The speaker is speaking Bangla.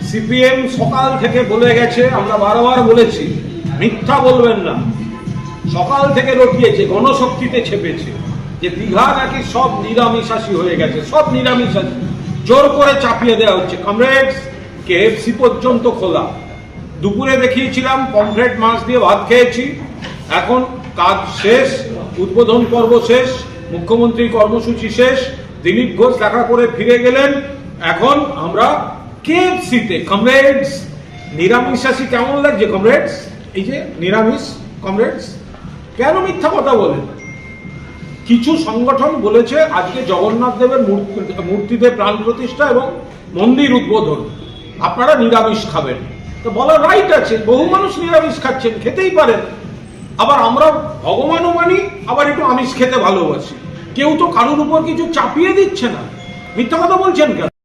সিপিএম সকাল থেকে বলে গেছে, আমরা বারবার বলেছি মিথ্যা বলবেন না, সকাল থেকে রটিয়েছে, গণশক্তিতে ছেপেছে যে দীঘা নাকি সব নিরামিষাশী হয়ে গেছে, সব নিরামিষাশী জোর করে চাপিয়ে দেওয়া হচ্ছে। কমরেডস, কেএফসি পর্যন্ত খোলা। দুপুরে দেখিয়েছিলাম পমফ্রেট মাছ দিয়ে ভাত খেয়েছি, এখন কাজ শেষ, উদ্বোধন পর্ব শেষ, মুখ্যমন্ত্রীর কর্মসূচি শেষ, দিলীপ ঘোষ দেখা করে ফিরে গেলেন, এখন আমরা কেএফসিতে। কমরেডস, নিরামিষাশী কেমন লাগছে কমরেডস? এই যে নিরামিষ কমরেডস, কেন মিথ্যা কথা বলেন? কিছু সংগঠন বলেছে আজকে জগন্নাথ দেবের মূর্তিতে প্রাণ প্রতিষ্ঠা এবং মন্দির উদ্বোধন, আপনারা নিরামিষ খাবেন। তো বলার রাইট আছে, বহু মানুষ নিরামিষ খাচ্ছেন, খেতেই পারেন। আবার আমরা ভগবানও মানি, আবার একটু আমিষ খেতে ভালোবাসি। কেউ তো কারোর উপর কিছু চাপিয়ে দিচ্ছে না। মিথ্যা কথা বলছেন কেন?